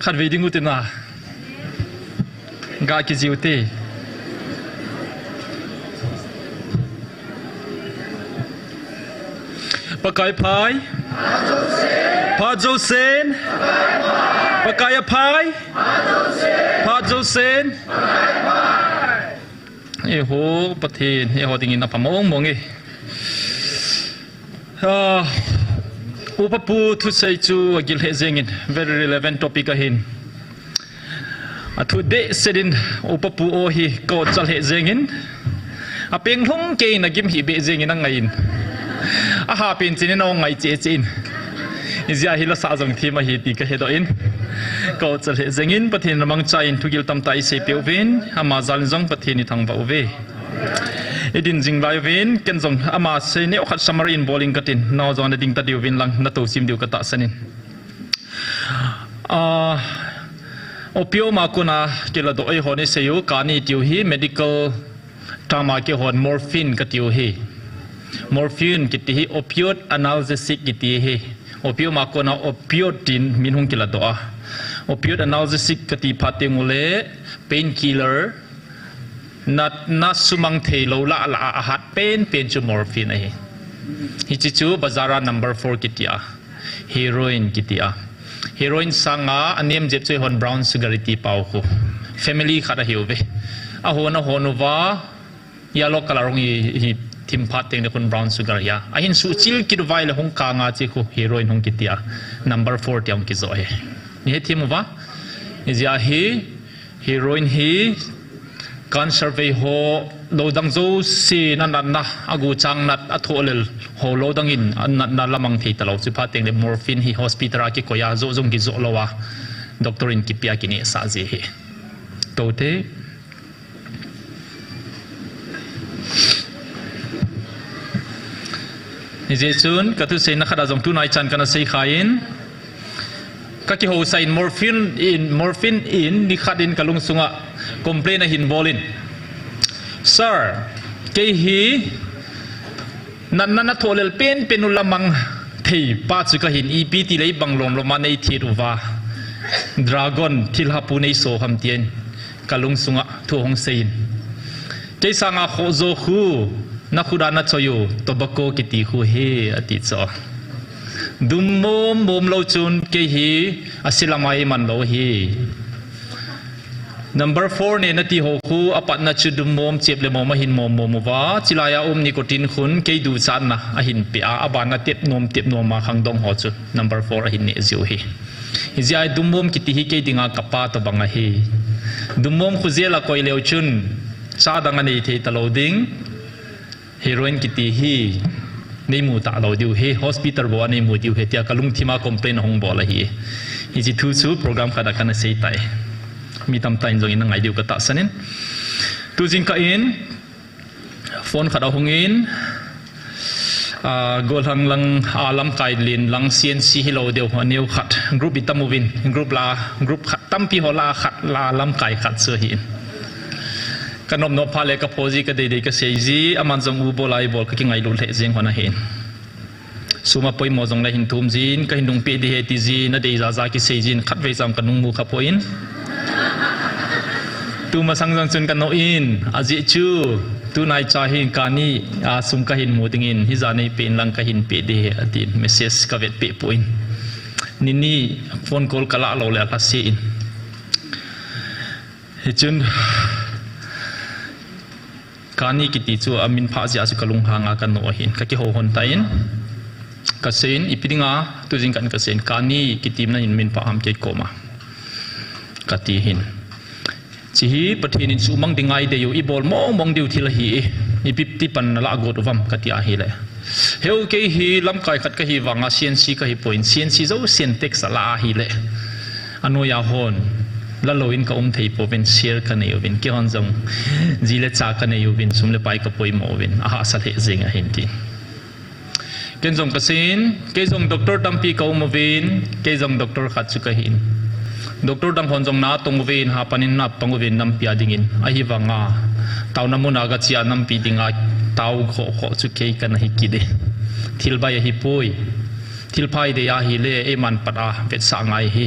ขัดวิดิ้งอุตินากากิจิวตีปะกายพายพาโจเซนปะกายพายพาโจเซนโหประเทศโหดิ่งนับพมงมงอุปปูทุเซจูกิลเฮเซงิน very relevant topic ahin today sedinอุปปูโอฮีก็จะเฮเซงินเพียงทุ่งเกยนักกิมฮีเบเซงินนั่งไงหาเป็นจีนน้องไงเจจินอิจาฮิลสาจงทีมาฮีตีก็เฮดอินก็จะเฮเซงินประเทศนมังใจอินทุกิลตัมไตเซเปียวเวนอามาจันจงประเทศนิทังบ่าวเวดินจิงไลเวนกันจงอามาเซเนอขัดสมารินบอลิงกัตินนอจอนดิ่งตัดดิววินลังนัตุซิมดิวกตะสนินโอปิโอมาคุนากิลาโดไอฮอนเซยูการนี่ดิวฮี medical ทางมาเกี่ยวกับมอร์ฟินกัติวฮีมอร์ฟินกิติฮีโอปิโอดอนาลเซซิกกิติฮีโอปิโอมาคุนาโอปิโอดินมินฮงกิลาโดโอปิโอดอนาลเซซิกกติพัดเตงูเลเพนคิลเลอร์นัดสุมังเทโลละละอาหัดเป็นจูมอร์ฟินไอฮิจิจูบาซารา number 4 กิติอาเฮโรอีนกิติอาเฮโรอีนสังอาอันนี้มันเจ็บช่วยฮอนบราวน์สุการิตีเป่าคู family ขัดหิวเวอาหัวนะหัวนูว่ายาโลกลารงฮีทิมพัดเองเด็กคนบราวน์สุการิยาไอหินสุจิลกิดไว้เลยฮงกางาจิคูเฮโรอีนฮงกิติอา number 4ที่อังกิโซเฮนี่ทิมว่านี่จะเฮโรอีนฮีการ survey โฮโลดังโจซีนั่นนะอากูจังนัดอัฐโอเลลโฮโลดังอินนั่นละมังที่ตลอดสุภาพเต็งเดมอร์ฟินฮีฮอสพิทาร์กิโกยาโจจงกิโจโลวะด็อกเตอร์อินกิปิอากินีสาเจเฮโตเตนี่เจสุนกัตุเซนนักดาจงตุนายจันกันเซย์ขายินก็คิดว่าใส่มอร์ฟินอินดิขัดินกลุงสุงะคอมเพลนหินบอลิน sir เกฮีนั่นทั่วเลลเป็นอุลมังที่ป้าสุกหินอีพีที่เลยบังลมลมาในที่รูวาดราก้อนที่ลาปูในโซฮัมเตียนกลุงสุงะทั่วฮงเซนเจสังอาโคโซคูนักขุดานัทโยตบโกกิติคูเฮอติโซดุมโมมโลจุนเกฮีอาศิลามัยมันโลฮี number 4เนี่ยนาทีหกคู่อปัตนัชุดุมโมมเจ็บเลยโมมาหินโมวะจิลายานิโคตินขุนเกยดูซันนะอหินเปียอาบานาเต็บนมมาขังดงหอจุ number 4อหินเนี่ยจิวฮีฮิจายดุมโมมกิติฮิเกยดิงากปาตบังฮีดุมโมมขุเซลาคอยเลวจุนซาดังอันนี้ที่ตลอดิงฮีโร่อินกิติฮีในหมู่ตาเราดิวเฮ hospital บัวในหมู่ดิวเฮที่กลุงที่มา complain ห้องบ่อละฮีฮิจิทูซูโปรแกรมขัดกันเสียใจมีตำตายจงอินนั่งไงดิวก็ตัดสนินตูจิงก็อินโฟนขัดเอาหงอินกอลหังลังอาลัมไกลินลัง CNC ฮิโลเดียวหัวนิ้วขัดกรุ๊ปอิตามูวินกรุ๊ปขัดตั้มปีหัวลาขัดลาลัมไกขัดเสือหินกันนมนพาเลกับโพซิก็ได้ก็เสียจีอามันจงอุบลายบอลก็กิ่งไงลุลเทจิงหัวน่ะเห็นสุมาปอยมอจงได้หินทุ่มจีนก็หินดุงปีดีเฮติจีน่าได้จะจากิเสียจีนขัดไว้จำกันนุ่งมูขับปอยน์ตูมาสังจังจนกันโนอินอาจิจูตูนายจ่าหินกานีสุมก็หินมูติงินฮิจานีเป็นลังก็หินปีดีเฮอดีเมสเซสก็เวทเปปอยน์นี่โฟนคอลกะละเราเลยก็เสียอินฮิจุนการนี้กิติจูอามินพาเสียสุกลุงหางอากันโนหินก็คิดหัวหนไตน์ก็เซนอีพิงาตัวจริงกันก็เซนการนี้กิติมนั้นมินพาหามเจ็ดโกมากติหินจีฮีปฏินิสุมังดิงไงเดียวอีบอลมองเดียวทีละฮีอีพิติปันละกอดวัมกติอาฮีเลยเฮลเกฮีลำไก่ขัดก็ฮีวังอาเซียนซีก็ฮีปอยน์เซียนซีเจ้าเซียนเท็กซ์ละอาฮีเลยอนุญาฮอนแล้วเราอินก็อุ้มที่พอเป็นเชียร์กันเอวินเกี่ยงจงจีเลจ่ากันเอวินสมเลไปกับปอยโมวินอาสัตย์เจงเห็นทีเกี่ยงจงกสินเกี่ยงจงด็อกเตอร์ดัมปีกับอุมวินเกี่ยงจงด็อกเตอร์ขัดสุกหินด็อกเตอร์ดัมพอนจงนาตงวินหาปนินนับปังวินนัมปีอดิ่งินอาฮิวังอาเต่าน้ำมันอากาศยานัมปีดิ่งอาเต่าโคสุกเกี่ยกันฮิกิเดทิลใบฮิปุยทิลพายเดียฮิเลเอมันปัดอาเวทสังไอฮิ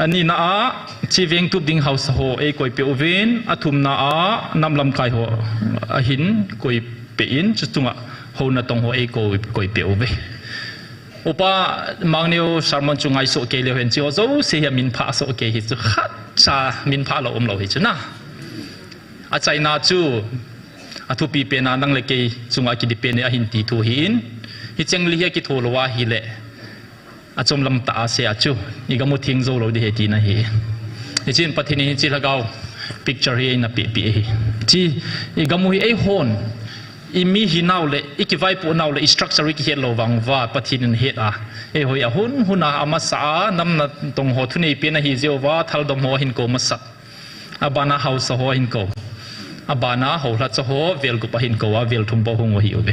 อันนี้นะชีเวงทุบดิ่งเฮาส์โฮกอยเปียวเวนอทุมนะนำลำไก่โฮหินกอยเปียนจุดตรงโฮนาตรงโฮกอยเปียวเวอุปมังเนียวสารมันจุงไงโซเกลียวเห็นจิโอโซเสียมินพาโซเกหิจุขัดชามินพาเราเราหิจุนะอาใจนาจูอาทุปีเป็นนานังเล็กจุงอากิดิเป็นอาหินตีทูหินฮิจังลียกิโทลวาฮิเลอาจมลำตาเสียจูอีกมุทิงโซเราดีเหตุนะเฮฮิจินปฏิเนหิจิละเกา picture เฮนะปีจีอีกมุฮิเอฮอนอีมีหินเอาเลยอีกไว้ปูนเอาเลย structure อีกเฮลโลวังว่าปฏิเนเหตุหอยหุ่นอามาสานำนัดตรงหัวทุนอีเป็นหิเจียวว่าทัลดมหัวหินโกมัสัตอาบานาเฮาสหัวหินโกอาบานาหัวรัชหัวเวลกุปหินโกว่าเวลทุ่มบ่หงหิวเบ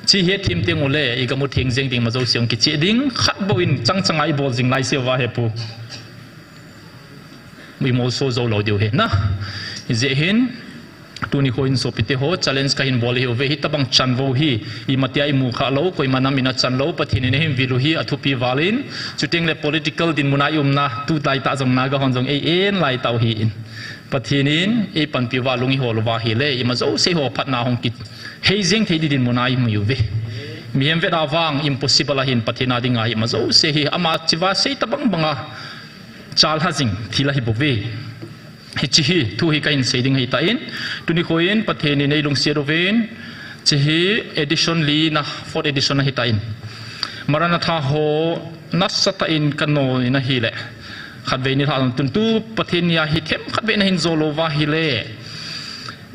ชีเหตุทีมเตียงโอเล่อีกมุทิงเสียงดิ่งมาโจเสียงกิจดิ่งขัดบ่อินจังไอบ่จิงไลเสียวว่าเฮปูมีโมโซโซโลเดียวเห็นนะเจเห็นตัวนี้คนสอบพิธีโห challenge กันบอลเฮวเวหิตบังชันโวฮีอีมาเตียอิมูขาโลคอยมานามินาชันโลปะทีนี้เห็นวิลุฮีอธุปีวาลินจุดเองเลย political ดินมุนายุมนะตุไลตาจงนากะฮอนจงเอ็นไลตาฮีอินปะทีนี้ปันปีวาลุงฮิโฮลวาฮีเลอีมาโจเซโฮพัดนาฮงกิดเฮซิงเทดินมุนายุมอยู่เวมีเอ็มเวดาวาง impossible หินปะทีนาดิงาอีมาโจเซฮีอามาจิวาเซตบังบังจาลฮาซิงทีละฮิบเวฮิจิฮิทุฮิกันเสดิงฮิตาอินตุนิโคอินประเทศในลุงเซียโรเวนจิฮิ edition ลีนะ fourth edition ฮิตาอินมารานาธาโฮนัสตาอินกันโนนะฮิเลขัดเวนิทานตุนตุประเทศนี้ฮิเทมขัดเวนหินโซโลวาฮิเล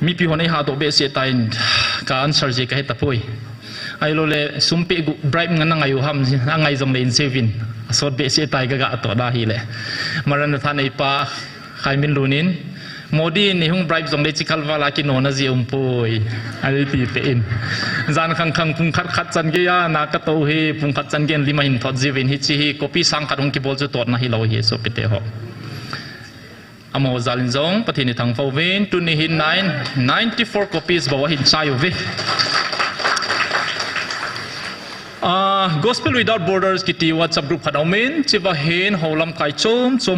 มีพิหนในหาตัวเบสเซตาอินการสารเจกันฮิตาพุยไอโลเลสุมเปกุไบรม์งันนั่งอายุห้ามนั่งไงจงเลนเซวินสดเบสเซตายกะกะตัวดาฮิเลมารานาธาในป่าใครมินลูนินโมดีนี่หุ่งไบรฟ์จงเลจิคัลวาลากิโนนาซิอุมปุยอะไรที่เป็นจานขังพุงขัดจันเกียนักโตเฮพุงขัดจันเกียนลิมาหินทอดจีวินฮิจิฮิโคปีสังขัดหุ่งกิบอลจุดตัวนะฮิโลเฮโซปิเตหออโมซาลินจงปฏินิทังฟาวเวนตุนิหิน94 copies บอกว่าหินชายวิGospel Without Borders กิติวัดจับรูปขัดเอาเมนจิว่าเห็นหัวลำไก่ช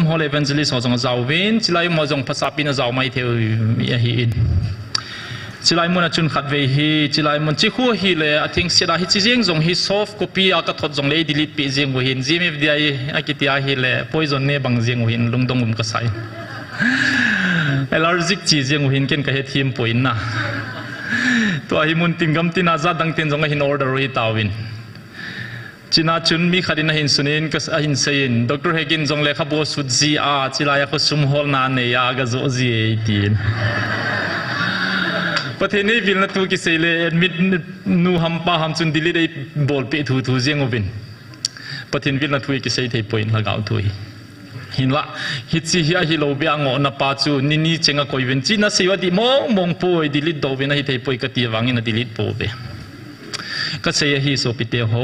มฮอลเอเวนเจลิสหัวจงเจ้าเวนจิไลมาจงภาษาปีนเจ้าไม่เท่าอย่างหินจิไลมันจุนขัดเวฮีจิไลมันจิขัวฮีเลยอาทิงเสียดายฮิจิเจงจงฮิซอฟคอปีอากาศทดจงเลยดิลิทปีเจงวิน GMFDI อากิติอาฮีเลยพอยจนเนี่ยบางเจงวินลุงดงกษัยเอลาร์จิกจีเจงวินเก่งกับเฮทีมปอยนะตัวฮิมุนติงกัมตินาจัดดังเต็นจงหินออเดอร์ฮิตาวินจีน่าจุนมีขัดินหินสุนินก็หินเซียนดร. Hegin จงเลขาบัวสุดจีจิลายก็สุมฮอลนานเนี่ยก็โจจีตีนประเทศนี้วิลนัตุกิเซเลมิดนูฮัมปาฮัมจุนดิลิได้บอลเปิดทูเจียงวินประเทศวิลนัตุกิเซเทปอยน์ละก้าวทุยหินละฮิตซีฮิอาฮิโลเบียงอนับปาจูนี่เจงก็อีเวนจีน่าเสียดีมองปอยดิลิดโดวินฮิตเทปอยก็ตีวังอินดิลิดปอยก็เสียฮิโซปิเตโฮ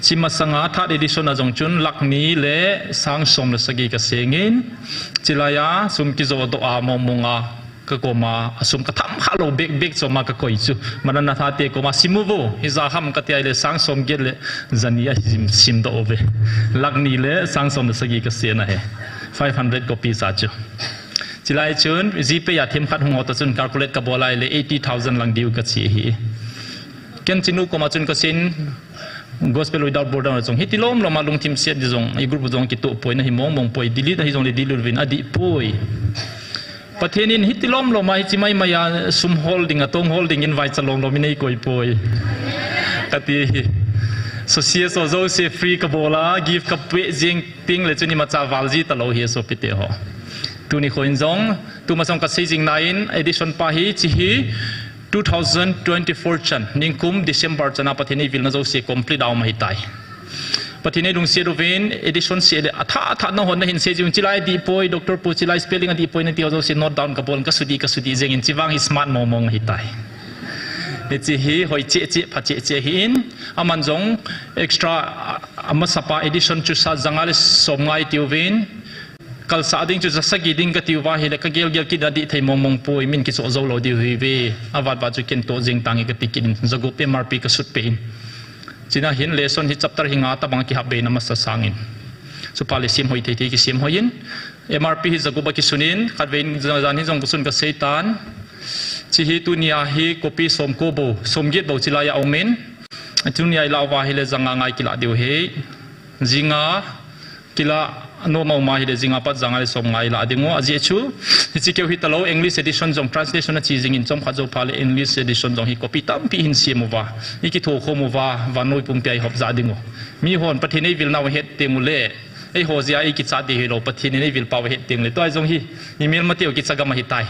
ชิมาสังอาทัดเอดิชันจงจุนลักนี้เล่สังสมเลสกีก็เสียงินจิลายาสุมกิโซโตอามองอาก็กมาสุมกระทำฮัลโหลเบกสมาก็คอยจูมันน่าทัดเตก็มาซิมูโวฮิซาฮัมก็เตียเลสังสมเกลเลจันยาซิมโตโอเวลักนี้เล่สังสมเลสกีก็เสียนะเฮ500 copies อาจูจิลายจุนจีเปียทีมขัดหัวตัวจุน calculate กับบอลเลย80,000 ลังดิวก็เสียฮีเกันจินุก็มาจุนก็สิน Gospel Without Borders จงฮิตล้อมเรามาลงทีมเสียดิจงไอ้กลุ่มจงกิตุป่วยนะฮิมองป่วยดิลิทฮิจงเลยดิลิวินอดีป่วยประเทศนี้ฮิตล้อมเรามาฮิจิไม่มายาซุมโฮลดิ้งตรงโฮลดิ้งอินไว้จะลงเราไม่ได้ก่อยป่วยกติโซเชียลโซเชียลฟรีกับโบลากิฟต์กับเวจิงติ้งเลยจุนี่มาจากวาลจีตลอดเฮียโซปิเตหอตัวนี้คนจงตัวมาส่งกับซีจิง9 edition ปาฮิจิฮิ2024 จันนิงคุม December จันประเทศนี้วิลนาโจเซีย complete เอามาให้ตายประเทศนี้ลุงเซียโรเวน edition เสียเลยถ้าน้องคนนั้นเห็นเสียจริงจิไลดีปอยดร.ปูจิไล spelling ดีปอยนั่นที่เราเซีย note down กับบอลก็สุดีเจงินจิวังฮิ smart มองให้ตายเนี่ยจีฮีหอยเจ๊พัดเจ๊หินอามันจง extra อามาสปา edition จุดสัตว์จังอะไรสมไงติวเวนกัลสาดิ่งจุดสักดิ่งก็ติวว่าเฮเลก็เกลกิดอดีตให้มองป่วยมินกิโซโซโลดิวฮีเวอาวาดบาจุเกนโตจิงตังก็ติกินจะกุเปมาร์ปีก็สุดเป็นจีน่าเห็นเลสอนที่จับตาหิงอาตาบังกิฮับเบนมาสสังอิน สุภาลิซิมหอยเทกิซิมหอยินMRP ฮิจักุบกิสุนินขัดเวนจานฮิจงกุสุนกับเซตันจิฮิตุนียฮิโกปีสมโกโบสมยิดโบจิลายาอเมนตุนียลาวาฮิเลจังงายกิลาเดียวเฮจิงากิลาโนมามาฮิเลจิงาปัจจังไงสมงายลาดิงออาเจชูฮิจิเกวฮิตาโล English edition จง translation นะจีจิงอินจงขัดโจพาเล English edition จงฮิโกปีตั้มปีหินเสียมวาอิกิโทโคมวาวานอยปุ่มเปียหอบจาดิงมีหอนประเทศนี้วิลนาเฮตเตมุเล่ไอโฮเซียไอกิจสัตย์ที่เราปฏิทินนี้วิลปาวเฮตเต็งเลยตัวไอจงฮีอีเมลมาเที่ยวกิจสักมาหิตาย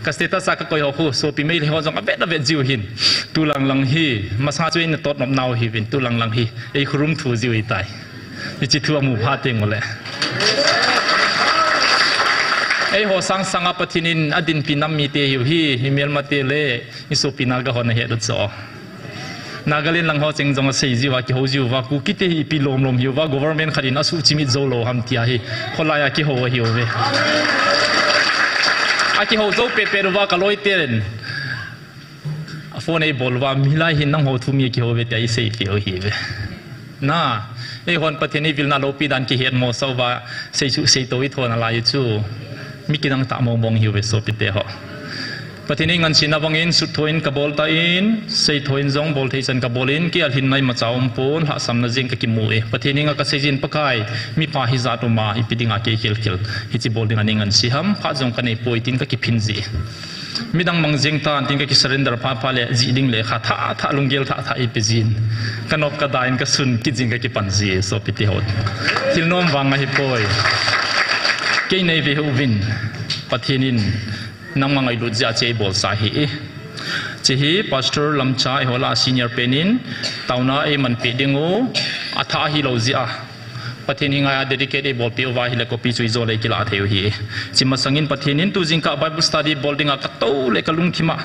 กัสเตตัสสักก็ยอคู่โซปีเมลเขาจงอเวดจิวหินตุลังลังฮีมาซาจวยนตดนบนาวฮีวินตุลังลังฮีไอครุมทูจิวหิตายนี่จิตทัวมูพาเต็งหมดเลยไอโฮสังสังปฏิทินอดินปีนัมมีเตหิวฮีอีเมลมาเที่ยวเลยอิโซปีนากะฮอนเฮตุโซนาการเล่นลังหัวเจงจงเสียจีว่ากี่หัวจีว่ากูคิดที่ปีลมหิวว่า government ขัดนัสุจิมิโซโลฮัมที่ให้คนลายกี่หัวหิวเว้อากี่หัวโจเปเปรว่าก็ลอยเตือนโฟนไอ้บอลว่ามิลายหินนั่งหัวทุ่มกี่หัวเว้ที่ไอ้เสียฟิวหิวน่าไอ้คนประเทศนี้วิลนาโลปีดันกี่เหตุโมสว่าเสียตัวอีทวนอะไรจูมีกี่ดังตามองหิวเว้โซปิเตะhọประเทศนี้งันชินาวังอินสุดทวินกับบอลตาอินเซทวินจงบอลเทจันกับบอลอินกี่อันหินในมาจ้าอมพูนหาสำนักจิงกับกิมวยประเทศนี้งันก็เซจินปะกายมีปาฮิซาตุมาอิปิดิงอาเกคิลคิลฮิจิบอลดิงันงันสิฮัมพาจงกันในป่วยตินกับกิพินจีมีดังมังจิงตานตินกับกิสเรนเดอร์พาพาเลจีดิงเลขาท่าลุงเกลท่าอิปิจินกันอบกระดายกับสุนกิจิงกับกิปันจีโซปิติฮอดทิลโนมวังฮิปอยเกย์ในเวหูวินประเทศนี้นังมังไอลุจาเจบอลสาฮีเจฮีพาสเตอร์ลำชาเอฮอลาซีเนียร์เพนินตาวนาเอมันปีดิงูอัฐาฮิโลจิอาประเทศนี้ไงเดดิเคทบอลปีอวาฮิเลโกปีจุยโซเลกิลาเทวฮีจิมาสังอินประเทศนี้ตูจิงกับไบเบิลสตัดดี้บอลดิงกับโตเลกลุงคิมา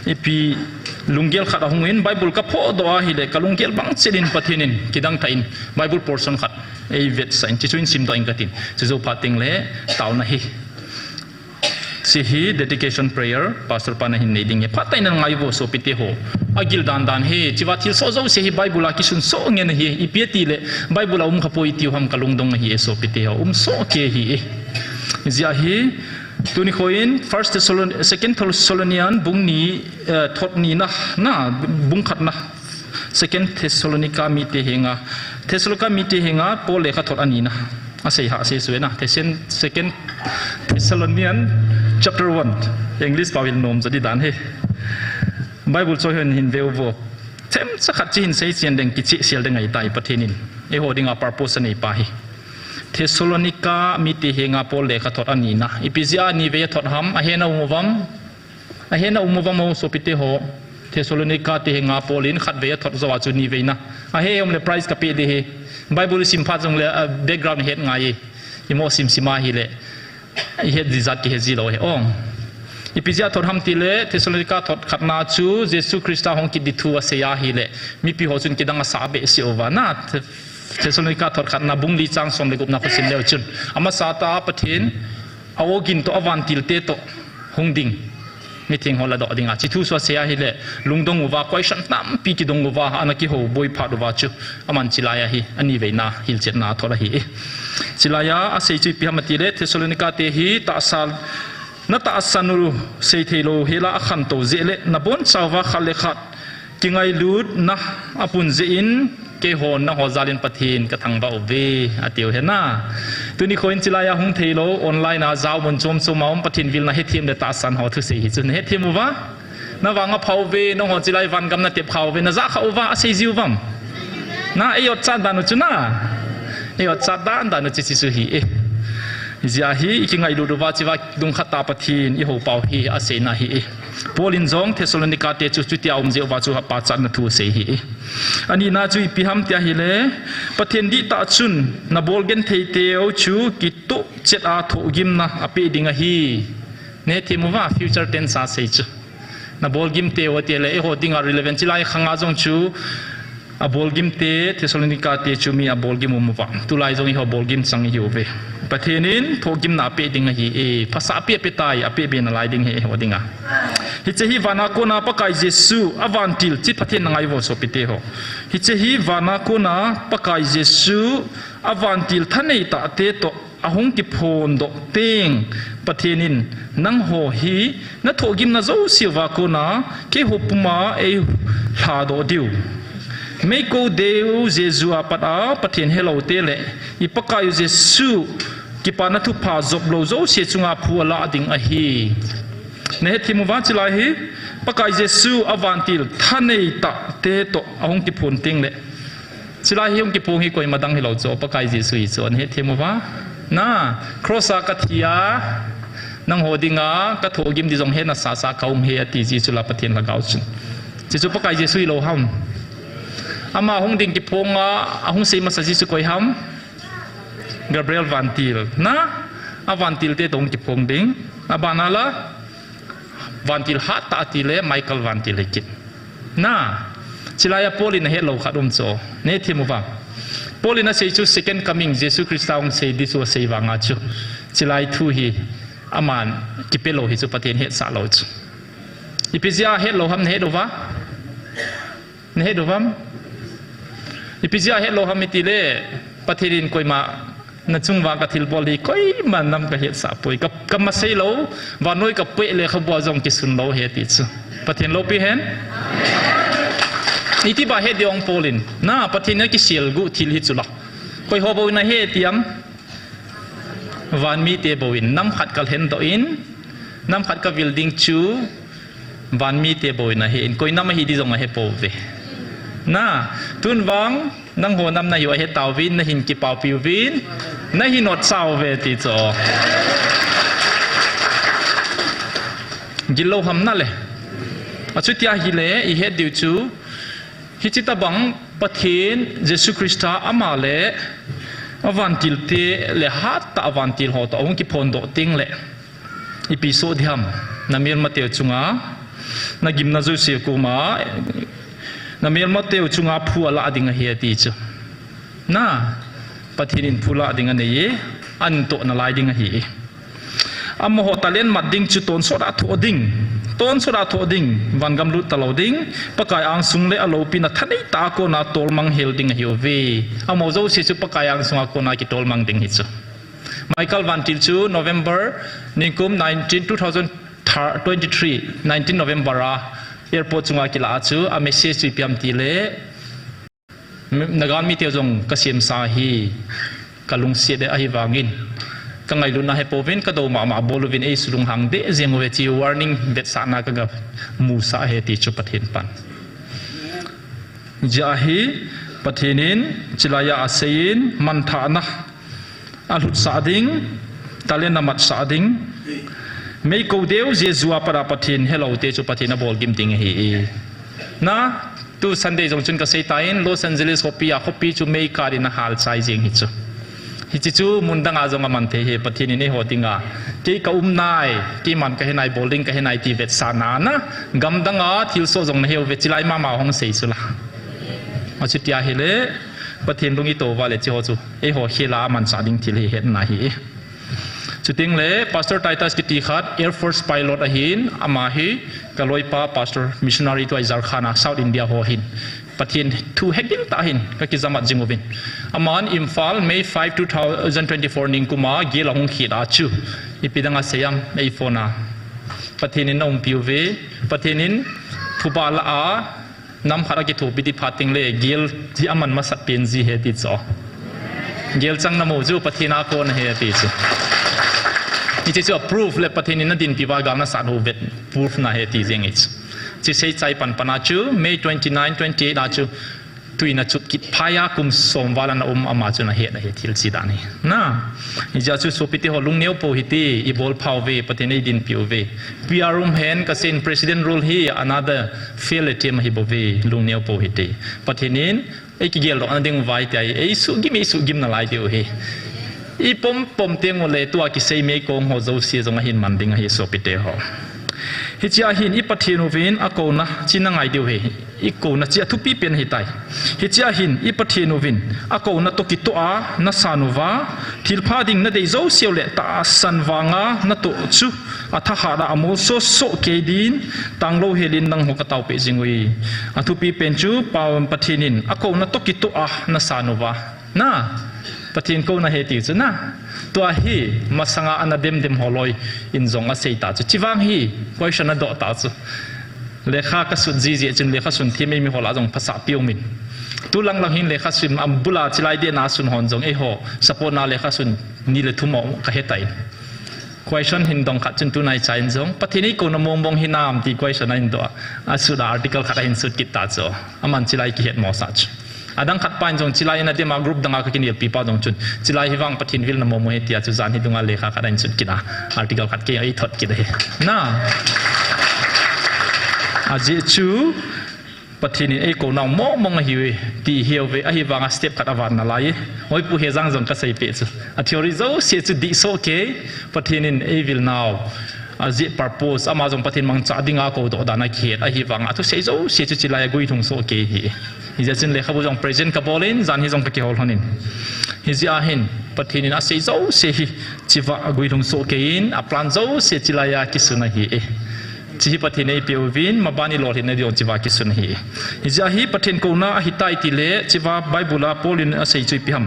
อีปีลุงเกลขัดหงอินไบเบิลกับพ่อดอฮิเลกลุงเกลบังเซดินประเทศนี้กิดังไทยอินไบเบิลพอร์ชันขัดเอเวตสันจิจุนซิมตัวอินกัตินจิโซพัดติงเลตาวนาฮีsihi dedication prayer pastor panahin neding he patai nan ngai bo so pite ho agil dan he chiwathil so zo sihi bible ki sun so ngen he ipiati le bible khapoi tiu ham kalung dong hi so pite ho so ke hi zia hi tuni khoin first second Thessalonian bungni thotni na bung khat na second Thessalonica mi te henga pol lekha thot ani na asai ha se suena second Thessalonian chapter 1 English pawil nom jadi dan he Bible so hin veu vo tem sakhat chin sei chen deng kichi sial deng ai tai pathenin e hodinga purpose nei pa hi Thessalonica mi ti henga pol lekha thot ani na ipizia ni ve thot ham a hena umuwam mo so pite ho Thessalonica ti henga polin khat ve thot zawa chu ni ve na a he om le price ka pe de he Bible sim pha jong le background het ngai imo sim sima hi le het dizat ki hezi lo he ong ipizia thot ham ti le Thessalonica thot khatna chu Jesu Christa hong ki dithu ase ya hi le mi pi ho chun ki danga sa be si ova na Thessalonica thot khatna bungli chang som le gup na khosin le chun ama sa ta pathin awogin to avantil te to hongding meeting hola do dinga chitu so se ya hi le lungdong uwa question tam pi ki dong uwa anaki ho boy pha do wa chu aman chilaya hi ani veina hil chet na thola hi chilaya a sei chu pi hamati le Thessalonica te hi ta sal na ta sanuru sei thelo hela akhan to je le na bon chawa khale khat kingai lut na apun je in ke hon na hozalin pathin ka thang ba ve atiu hena tuni khoin chilaya hung thelo online a zaw mon chom maum pathin vil na he thim le ta san ho thu sei hi chun he thim wa na wanga phau ve no ho chilai van gam na tep khau ve na za khau wa sei jiu wam na ayot cha danu chuna ayot cha dan chi su hi e zia hi ikingai lu wa chiwa dung khata pathin I ho pau hi ase na hi Polin zong Thessalonica te chu chutia je wa chu pa chan na thu se hi ani na chu pi ham tia hi le pathen di ta chun na bolgen thei teo chu ki tu chet a tho gim na ape dinga hi ne thimuwa future tense a se chu na bol gim te wa te le e ho dinga relevant chilai khanga jong chu a bol gim te Thessalonica te chu mi a bol gim umwa tulai jong hi ho bol gim chang hi ove pathenin thogim na pe dinga hi e phasa pe tai ape be na lai ding he hodinga ฮิเจฮีวานาโกนาปะกายเยซูอวันติลจิปะเทนนังไอโวโซปิเตโฮฮิเจฮีวานาโกนาปะกายเยซูอวันติลท่านในตาเตโตอาหงกิพนดเตงปะเทนินนังโหฮีนัทโกิมนาโซสิวาโกนาเคหุปมาเอลาโดดิวไม่กูเดวเจซูอาปัตอาปะเทนเฮโลเตเลอีปะกายเยซูกิปานัทุพาจบโลโซเสียจุงอาพัวลาดิงอฮีในเหตุที่มุวาจิลาฮีปะกายเยซูอวันติลท่านในตาเตโตอาหงกิพนติงเลจิลาฮีหงกิพงฮีก็มาดังเฮโลโซปะกายเยซูอีโซในเหตุที่มุวานะครอสกัตยานังโหดิงากระโถกิมดิจงเฮนัสสาเขาเฮียตีจีจุลปะเทนละกาวจุนจิจุปะกายเยซูโลฮัมอามาหงดิงกิพงอาหงซีมาสจิสุกอยฮัมกาเบรียลวันติลนะอาวันติลเตตงกิพงดิงอาบานาละวันติลฮัตตาติเลไมเคิลวันติลกินนะจิลายาโพลินเฮโลขัดมโซเนทิมุวาโพลินเซจู second coming เยซูคริสต์องเซดิสัวเซวังอาจูจิลายทูฮีอามันกิเปโลฮิจูปะเทนเฮสาโลจูอีพิซยาเฮโลฮัมเฮโดวะเฮโดวะอีพิซยาเฮโลฮัมมิติเลปะเทรินกอยมานั่นจุงวางกับทิลบอลีก็มันนำกับเหตุสาปุยกับมาเซโลวันน้อยกับเปเลยขบวนจงกิสุนโลเหตุissoประเทศโลปีเห็นนี่ที่บาเหตุยองโพลินน่าประเทศนี้กิเสียลกุทิลฮิจุละคอยฮอบวินเหตุยังวันมีเตบวินน้ำขัดกับเห็นตัวอินน้ำขัดกับวิลดิ้งชูวันมีเตบวินเหตุคอยน้ำมาฮิดิจงมาเหตุโพเวน่าทุนวังนังหัวนำนายอยู่เหตุตาวินนหินกิปาปิววินนหินอดสาวเวติโจกิโลหำนั่นเลยอาชุดยาฮิเลอีเหตุดิวจูฮิจิตาบังปะเทนเยซูคริสต์อามาเลอวันติลเตเลฮัตตาอวันติลหอตองกิพนโดติงเลอีพิโซดฮัมนามีมาเตจุงานากิมนาจูเสียกูมานามีมาเตวจุงอาพัวละดิ่งเฮียตีจูน่าปะเทนินพัวละดิ่งเนี่ยอันโตนาลายดิ่งเฮียอามโหตะเลนมัดดิ่งจุตอนโซดาโถดิ่งตอนโซดาโถดิ่งวันกำลุตะลาวดิ่งปะกายอังสุงเลอโลปินัทันไอตาโกนาโตลมังเฮลดิ่งเฮียเวอามโจสิจุปะกายอังสุงอาโกนากิโตลมังดิ่งฮิจูไมเคิลวันติลจู November นิคุม19 November airport chunga kila chu a message chu piam ti le nagan mi te jong kasim sa hi kalung se de a hi wangin ka ngai lu na he povin ka do ma bolovin e sulung hang de jengwe chi warning bet sa na ka ga mu sa he ti chu pathin pan ja hi pathinin chilaya asein man tha na alut sa ding talen namat sa dingไม่กูเดียวเจสัวปราปทินเฮโลเตจูปทินบอลกิมติงเฮนะตูซันเดย์จงจุนกับเซตัยน์ลอสแอนเจลิสฮอปปี้จูไม่การินาฮัลไซจิงฮิจูฮิจูมุนดังอาจงมันเทเฮปทินนี่หัวติงาที่กับนายที่มันก็เห็นนายบอลลิงก็เห็นนายทีเวตสานานะกำดังอาทิลโซจงเฮเวจิไลมามาห้องเซสุละอาชิตยาเฮเลปทินลุงอิโตวาเลจิโฮจูหัวเฮลามันสาดิงทิลเฮนนาฮีสุดท้ายเลย Pastor Titus กิติขัด Air Force Pilot อาหินอามาฮีกลอยป้า Pastor Missionary ตัวอิสราเอล South India หัวหินปฏิทินทูเฮกินตาหินก็กิจมัดจิงวินอามันอิมฟัล May 5 2024 นิงกุมาเกลหงขีดอาชูอีพิดังอาเซียมไอโฟนาปฏิทินน้องพิวเวปฏิทินผู้บาลานำภารกิจถูกปิดพัดติงเลยเกลที่อามันมาสัตเป็นจีเฮติดจ่อเกลจังนโมจูปฏิทินอาโกนเฮติดจ่อนี่จะว่า proof เลยปฏิทินนั้นดินพิวากานาสัตว์หูเวท proof นะเหตุจริงๆจะใช้ใจปันปนาจู May 29, 28 อาจูตุยนัดจุดกิจพายาคุมสมวาลานอามาจูนะเหตุที่สิดานี่นะนี่จะจูสุพิธีหลุงเนียวโพหิตีอีบอลพาวเวปฏิทินดินพิวเวพิอารุมเห็นก็เซ็น president rule ฮี another fail เทียมฮิบเวลุงเนียวโพหิตีปฏิทินไอ้กิเกลอันดึงไว้ใจไอ้สุกิมนาไลเดียวเฮอีปมเตียงเลยตัวกิเซเมกงหัวเจ้าเสียจงหินมันดิ่งให้สปิเตหอ ฮิจิอาหินอิปะเทโนวินอโกนะจินังไงเดียวเฮอีโกนะจิอทุปีเป็นหิตายฮิจิอาหินอิปะเทโนวินอโกนะตกิโตอานะสานุวาทิลพาดิงนะเดโซเซียวเลตาสันวางานะโตจูอัทหาระอโมโซโซเกดินตังโลเฮลินนังหกตาวเปจิงวีอทุปีเป็นจูปาวปะเทนินอโกนะตกิโตอานะสานุวานะปะเทนโกนะเฮติจูนะตัวฮีมาสังอาอันเดมเดมฮอลอยอินซงอาเซตาจูจิวังฮีก็ฉันน่ะดอตาจูเลขาก็สุดจีจีจนเลขาสุนที่ไม่มีหัวลาจงภาษาพิวมินตุลังหินเลขาสุนอัมบุลาจิไลเดียนาสุนหอนจงเอโฮสปอนาเลขาสุนนี่เลทุมอกกะเฮตัยquestion หินดงขัดจนตุนายใจจงปฏินี้กูนมองหินามที่ question นั้นตัวอาสุดา article ขัดหินสุดกิตตาโจอามันจิไลกิเหตุมอสัจอาดังขัดปานจงจิไลนัดเดมากรุ๊ปดังอากินเยลปีป้าจงจุนจิไลฮิวังปฏินวิลนมโมเฮติอาจุจานฮิดุงอาเลขาขัดหินสุดกิตา article ขัดเกี่ยไอทอดกิดเฮน่าอาเจจูปฏินี้ไอ้กูน้องมองหิวตีเหี่ยวเวไอ้ฮิวังสเต็ปขัดอวานนาไลโอ้ยผู้เฮจังจงก็ใส่เป็ดอาทิวริโซเสียจุดดิโซเกปฏินี้ไอ้วิลนาวอาเจ purpose อามาจงปฏิมังจัดดิ้งอากูตัวดานาเขียดไอ้ฮิวังอาทุเสียโซเสียจุดจิไลกุยทุงโซเกฮีฮิจะจินเลขาบุจง present กับโบลินจานฮิจงตะเกียฮอลนินฮิจะอาหินปฏินี้อาเสียโซเสียจิวะกุยทุงโซเกอินอาพลันโซเสียจิไลอาคิสุนาฮีจิปฏิเนยเปียววินมาบานิโลหินในเดียวจิวากิสุนฮีฮิจาฮีปฏินโกนาฮิตาอิติเลจิวาไบบุลาโพลินอาศัยจุยพิฮัม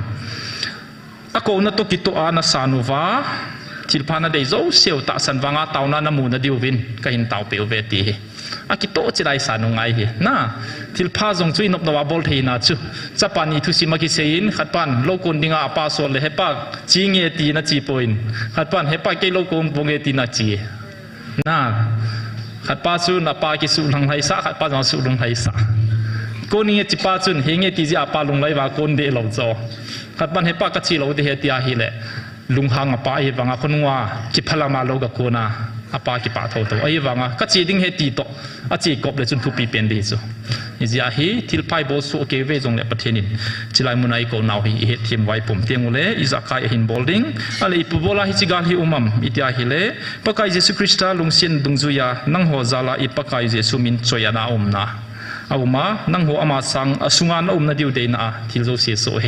อโกนาตกิโตอานาสานุวาจิลพานาเดโซเซียวตาสันวางาตาวนานามูนาดิววินก็หินตาวเปียวเวตีอากิโตจิไลสานุไงฮีน่าทิลพาจงจุยนบนวาบอลทีนาจูจับปานีทุสิมากิเซอินขัดปันโลกุนดิงาอาปาโซเลเฮปากจีเงตีนาจีโปอินขัดปันเฮปากเกโลกุนปงเงตีนาจีน่าขัดป้าซุนอาปากิสุลงไหสะขัดป้าจงสุลงไหสะคนนี้จิป้าซุนเฮงเงติจิอาปาลงไหลว่าคนเดลเราจอขัดป้าเฮป้ากัจจิเราเดเฮติอาฮิเลลุงหางอาปาเฮวังอาคนว่าจิพลามาโลกโกนาอาปากิปาโตโตไอวังอากัจจิดิ้งเฮติโตอาจิกบเลจุนทุปีเป็นดีโซนี่จิอาฮิทิลไพโบสุโอเคเวจงเลปเทนินจิไลมุนัยโกนาวฮิเฮทิมไว้ผมเตียงเลอิซักไคหินบอลดิงอะไรปุโบลาฮิจิกาลฮิอุมัมอิติอาฮิเลปะกายเยซูคริสต์ลุงเซียนดุงจุยานังโฮซาลาอิปะกายเยซูมินจอยานาอุมนาอาอุมานังโฮอามาสังอสุงานอุมนาดิวเดนาทิลโซเซโซเฮ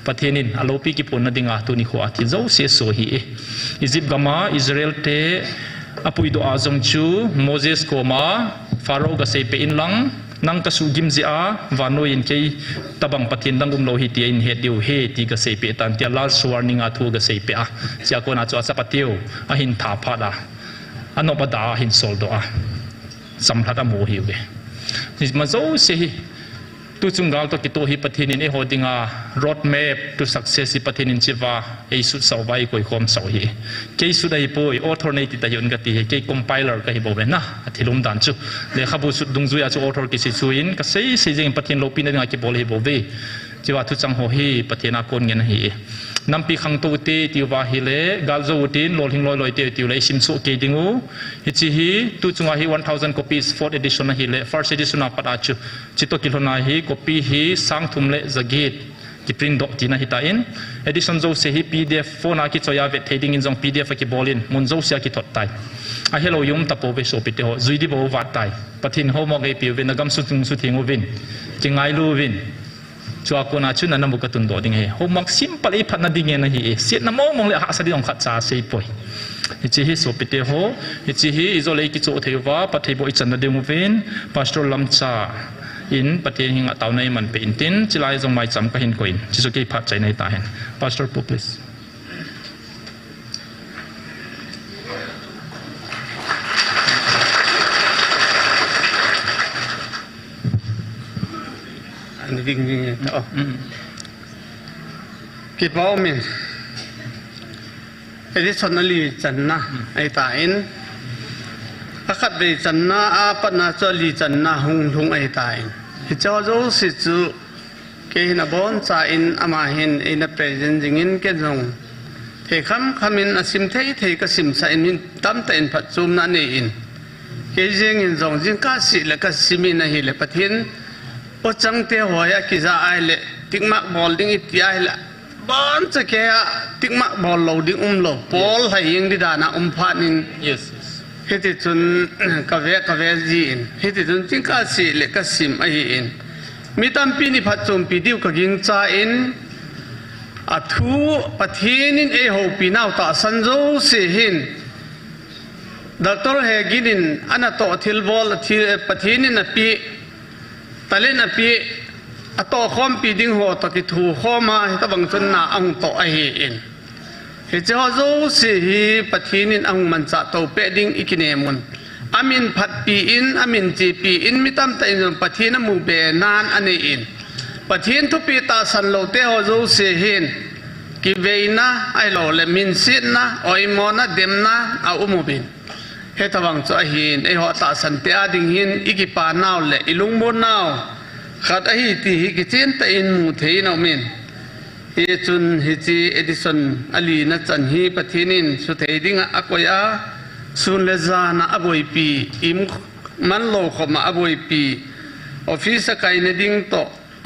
ปะเทนินอโลปิกิปนนาดิงาตุนิโฮทิลโซเซโซฮิเออิจิปกามาอิสราเอลเตอปุยโดอาจงจูโมเสสโกมาฟาโรกเซเปอินลังนังกสูกิมจีอาวานโนยินเคตบังปฏินดังอุมโลหิตีอินเฮดิวเฮตีกเซเปตันเตียลาสวานิงาทูกเซเปอะจากคนอาจจะปฏิวอหินทาพาดาอันนบดาหินโซลโดอาสัมผัสโมหิวเกนี่มาโซเซตุจุงกาลตกิโตฮิปฏินินเอโฮดิงารถแมพตุสักเซสิปฏินินจิวาเอสุดสาวไว้กุยคมสาวฮีเกสุดได้ป่วยออโทเนติตายุนกติเกคอมไพเลอร์ก็ฮิบเวนะที่ลุมดันจูเลขาบุสุดดุงจุยาจูออโทกิสิจูอินก็เซย์จิงปฏินโลปินดิงากิบอลฮิบเวจิวาทุจังโฮฮีปฏินาคนเงินฮีนัมปีขังตูเตติวาฮิเลกาลโจอุตินโลหิงลอยลอยเตติวเลชิมสุเกดิงูฮิจิฮีตุจุงาฮี 1,000 copies 4th edition ฮิเล first edition อาปัดอาจูจิตโตกิโลนาฮีcopyฮีสังทุมเลซากิดกิพรินดอกจีน่าฮิตาอิน edition โจเซฮี PDF โฟนากิจอยาเวทเฮดิ้งอินจง PDF กิบอลินมุนโจเสียกิทอดไตอาเฮโลยุมตะโปเวโซปิเตโฮจุยดิโบวัดไตปฏินโฮมอกเอปิวเวนกัมสุตุงสุทิงวินจิงไงลูวินชัวคนอาชุนนั้นมุกตุนโดดิ้งเฮโฮมักซิมปลีพันนาดิ้งเฮนะฮีเสียนมองเลยหาสติองขัดจ่าเซย์ป่วยฮิจิฮิโซปิเตโฮฮิจิฮิอิโซเลกิโจเทวาปฏิโบอิจันนาเดมูวินพาสโตรลัมชาอินปฏิหิงอัตาวในมันเป็นตินจิไลจงไม่จำก็เห็นก่อินจิสุกิพัดใจในตาเห็นพาสโตรปูพลิสจริงๆคิดว่ามีไอ้ที่ชนลีจันนะไอ้ตาอินอาคัดลีจันนะอาปนาจลีจันนะหงทุงไอ้ตาอินที่เจ้าโจสิจูเกหินบอนซาอินอามาหินอินเปรเซนจิงินเกจงเทคำมินอาสิมเทเทกสิมซาอินมินตั้มเตนปัจจุบันนี้อินเกจิงินจงจิงกาสิและกสิมินหิเลปะทินโอจังเตหัวยากิจาไอเลติกมักบอลดิ้งอิตยาไอละบอลจะแค่ติกมักบอลเราดิ้งลบอลให้ยิงดิดานะพานินเฮ ฮิติจุนกะเวจีนฮิติจุนจิงกาสิเลกสิมไออินมีตั้มปีนิพัดจุมปีดิวกะกิงจาอินอัทูปะเทนินเอโฮปีนาวตาสันโจเสหินดรเฮกินินอันโตทิลบอลทีปะเทนินอปีตะเลนอปีอโตคอมปีดิงโฮตกิทูคอมาตะบังจุนนาอังโตไออินเฮเจ้าโจเสฮีปะเทนินอังมันจะโตเปดิงอิกิเนมุนอามินพัดปีอินอามินจีปีอินมิตั้มแต่อินปะเทนมูเบนานอันนี้อินปะเทนทุปีตาสันโลเตโฮโจเสหินกิเวนะไอโลเลมินซินนะออยมอนะเดมนะอาอุมุบินเฮตวังจะหินไอหัวตาสันเตียดิงหินอิกิปานาวเลอิลุงมุนาวขัดไอฮิติฮิกิจินแต่อินมุเทนเอามินเฮจุนฮิจีเอดิสันอลีนัจันฮีปะเทนินสุเทดิงอักวยาสุนเลซานะอบวยปีอิมมันโลขมาอบวยปีออฟฟิศไกนดิงโต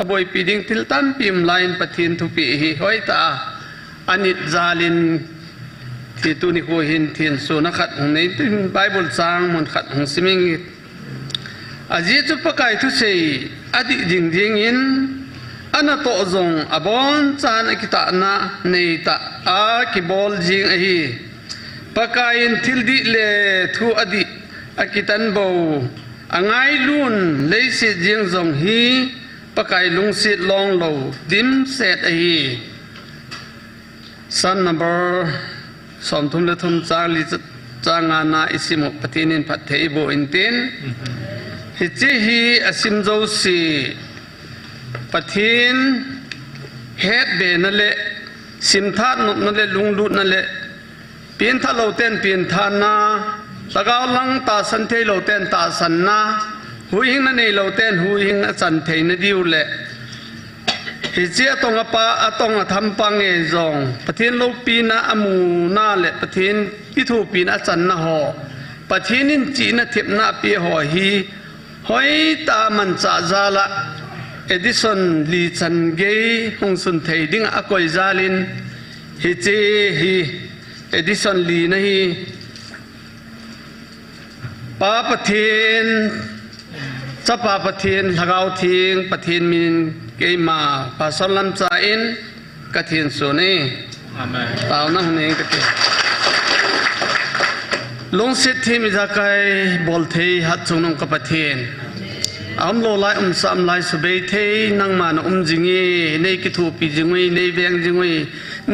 อบวยปีดิงทิลตัมปิมไลน์ปะเทนทุปีฮิหอยตาอันนี้จาลินที่ตุนิโคหินทินสุนัขัดของในตุนไบเบิลจางมันขัดของสิมิงอาจีจุปะไก่ทุเซอดีจิงจิงอินอันนั้นโตจงอบอนจานกิตานะในตาอาคิบอลจิงฮีปะไก่ทิลดิเลทูอดีอากิตันโบอ่างไงลุนเลยสิจิงจงฮีปะไก่ลุงสิลองโลดิมเซตฮีSon number สองทุ่มและทุ่มจางลิจางานาอิสิมุปฏินินพัทเทอิโบอินตินฮิจิฮีอสิมโจสีปฏินเฮดเบนั่นแหละสิมทัดนั่นแหละลุงดุนั่นแหละเปลี่ยนท่าเราเต้นเปลี่ยนท่านาตะกาวลังตาสันเทเราเต้นตาสันนาหูหิงนั่นเองเราเต้นหูหิงสันเทนดิวแหละฮิเจียตงปะตงทำปังเอจงประเทศโลปีนะอมูนาเลประเทศพิทูปีนะจันนะหอประเทศนินจีนะเทปนาปีหอฮีหอยตามันจ่าจาละเอดิสันลีจันเกยฮงสุนเทดิงอากอยจาลินฮิเจฮีเอดิสันลีนะฮีปาประเทศจะปาประเทศลากาวทิ้งประเทศมินเกมาปาสลัมจาอินกะทินสุนีตาวนั่งนี่กะทิลงสิทธิมิจากายบอลเทหัดจงนงกับประเทศอมโลไลสามไลสุเบเทนังมันจิงในกิทูปีจิงวีในเวียงจิงวี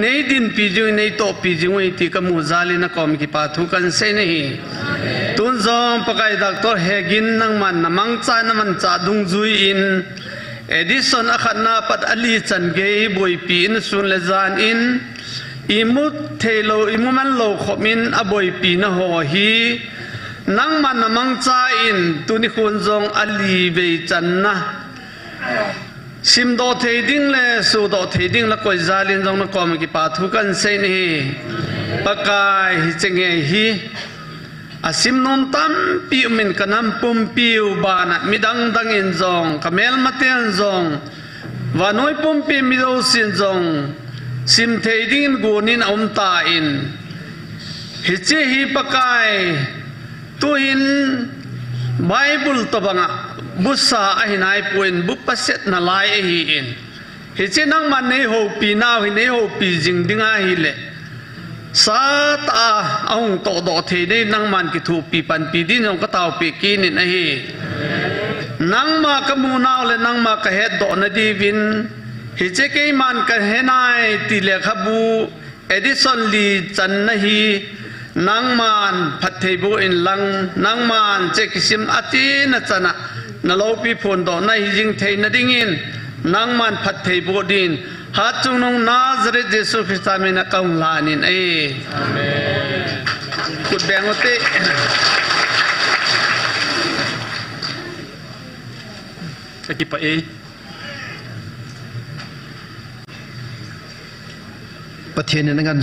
ในดินปีจิงวีในโตปีจิงวีที่กมูซาลินักอมกิปาทุกันเซนีตุนจอมปะไกดักตัวเฮกินนังมันมังจานัมันจาดุงจุยอินเอดิสันอาขันนาปัดอลีจันเกยบวยปีนสุนเลจานอินอิมุเทโลอิมุมันโลขมินอบวยปีนหอฮีนังมันมังจาอินตุนิคุณจงอลีเวจันนะสิมโดเทดิงเลสูโดเทดิงละกอยจาลินจงนักอมกิปาทุกันเซนีปะกายฮิเจงเงฮีอาสิมนนตัมปิวมินกันนัมปุ่มปิวบานะมิดังดังอินจงคาเมลมาเตียนจงวานอยปุ่มปิมิโดสินจงสิมเทดิงกูนินอมตาอินฮิเจฮีปะกายตัวอินไบเบิลตบังะบุษาอหินายป่วยบุปเสตนาลายฮีอินฮิเจนังมันในโฮปีนาวในโฮปีจิงดิงาฮิเลสาตาองโตโดเทได้นังมันกิทูปีปันปีดินองก็ตาวปีกินินไอฮีนังมากมูนาวและนังมากะเฮดโดนดีวินฮิเจเกมันกะเฮนายติเลขบูเอดิสันลีจันนะฮีนังมันพัทเทบูอินลังนังมันเจกิซิมอตินะจันะนโลปีพนโดนะฮีจิงเทนดิงินนังมันพัทเทบูดินฮัตจุงนงนาซเรเจสุคริสตามินะกังลานินเออาเมนกุดแบงโอเตสกิปเอประเทศนั้นกัน